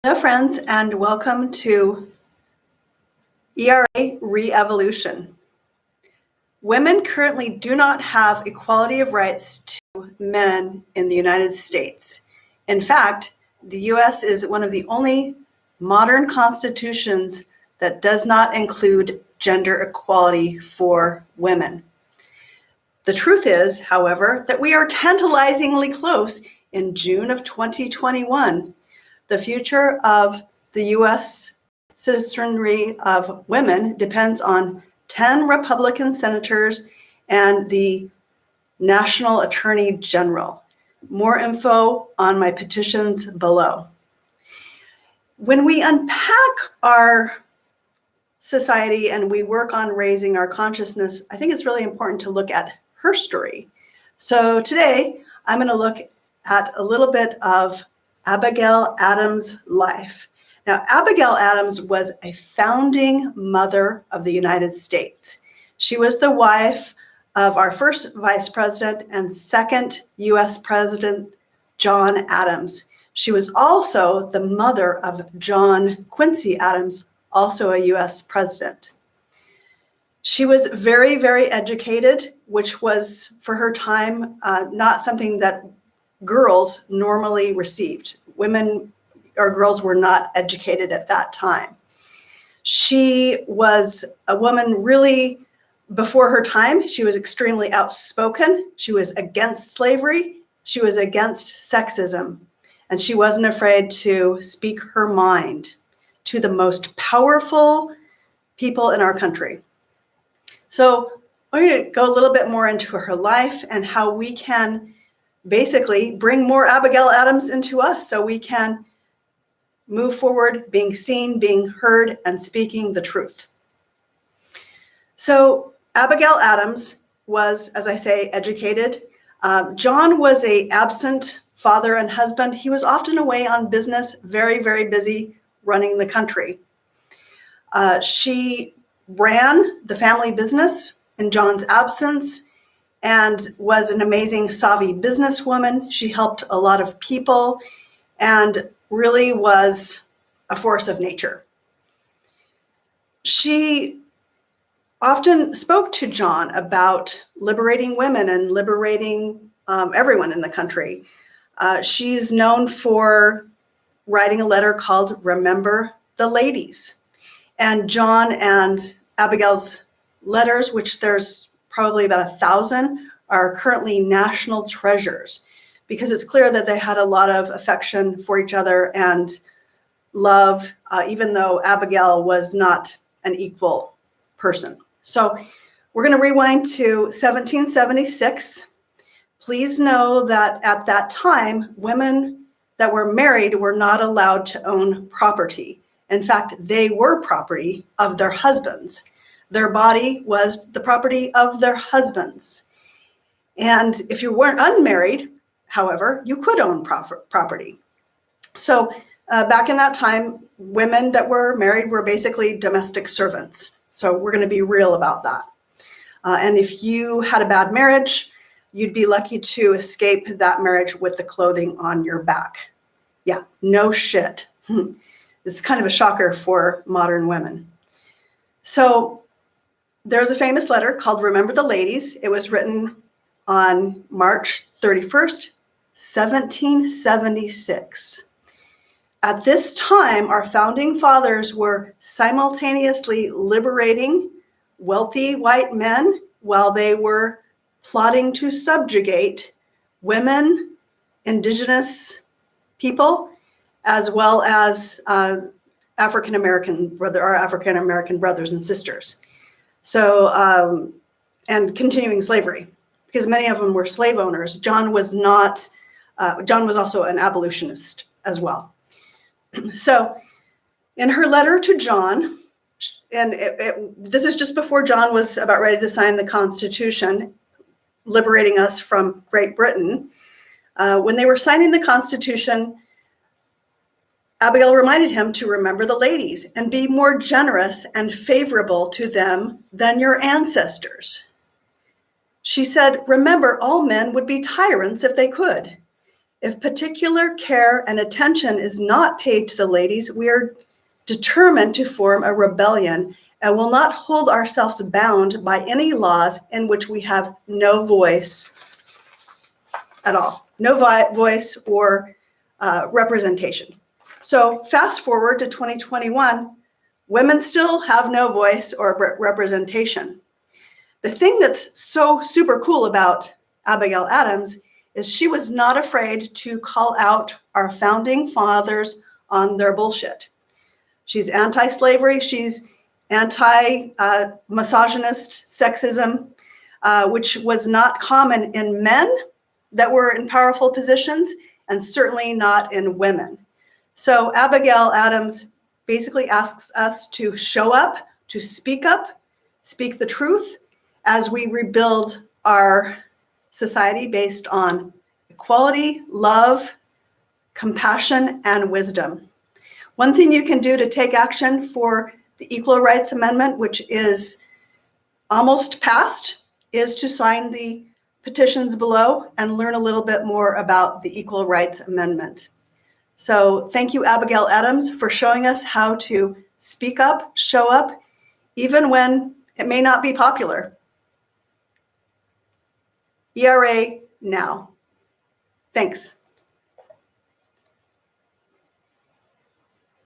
Hello, friends, and welcome to ERA Re-Evolution. Women currently do not have equality of rights to men in the United States. In fact, the U.S. is one of the only modern constitutions that does not include gender equality for women. The truth is, however, that we are tantalizingly close. In June of 2021. The future of the U.S. citizenry of women depends on 10 Republican senators and the National Attorney General. More info on my petitions below. When we unpack our society and we work on raising our consciousness, I think it's really important to look at Herstory. So today, I'm going to look at a little bit of Abigail Adams' life. Now, Abigail Adams was a founding mother of the United States. She was the wife of our first vice president and second U.S. President, John Adams. She was also the mother of John Quincy Adams, also a U.S. president. She was very, very educated, which was, for her time, not something that girls normally received. Women or girls were not educated at that time. She was a woman really before her time. She was extremely outspoken. She was against slavery. She was against sexism. And she wasn't afraid to speak her mind to the most powerful people in our country. So we're going to go a little bit more into her life and how we can basically bring more Abigail Adams into us so we can move forward being seen, being heard, and speaking the truth. So Abigail Adams was, as I say, educated. John was an absent father and husband. He was often away on business, very, very busy running the country. She ran the family business in John's absence and was an amazing, savvy businesswoman. She helped a lot of people and really was a force of nature. She often spoke to John about liberating women and liberating everyone in the country. She's known for writing a letter called Remember the Ladies. And John and Abigail's letters, which there's probably about 1,000, are currently national treasures because it's clear that they had a lot of affection for each other and love, even though Abigail was not an equal person. So we're going to rewind to 1776. Please know that at that time, women that were married were not allowed to own property. In fact, they were property of their husbands. Their body was the property of their husbands. And if you weren't unmarried, however, you could own property. So back in that time, women that were married were basically domestic servants. So we're going to be real about that. And if you had a bad marriage, you'd be lucky to escape that marriage with the clothing on your back. Yeah, no shit. It's kind of a shocker for modern women. So there's a famous letter called Remember the Ladies. It was written on March 31st, 1776. At this time, our founding fathers were simultaneously liberating wealthy white men while they were plotting to subjugate women, indigenous people, as well as African-American brothers and sisters. So, and continuing slavery, because many of them were slave owners. John was not, John was also an abolitionist as well. So in her letter to John, and this is just before John was about ready to sign the Constitution, liberating us from Great Britain, when they were signing the Constitution, Abigail reminded him to remember the ladies and be more generous and favorable to them than your ancestors. She said, remember, all men would be tyrants if they could. If particular care and attention is not paid to the ladies, we are determined to form a rebellion and will not hold ourselves bound by any laws in which we have no voice at all, no voice or representation. So fast forward to 2021, women still have no voice or representation. The thing that's so super cool about Abigail Adams is she was not afraid to call out our founding fathers on their bullshit. She's anti-slavery, she's anti-misogynist sexism, which was not common in men that were in powerful positions, and certainly not in women. So Abigail Adams basically asks us to show up, to speak up, speak the truth as we rebuild our society based on equality, love, compassion, and wisdom. One thing you can do to take action for the Equal Rights Amendment, which is almost passed, is to sign the petitions below and learn a little bit more about the Equal Rights Amendment. So thank you, Abigail Adams, for showing us how to speak up, show up, even when it may not be popular. ERA now. Thanks.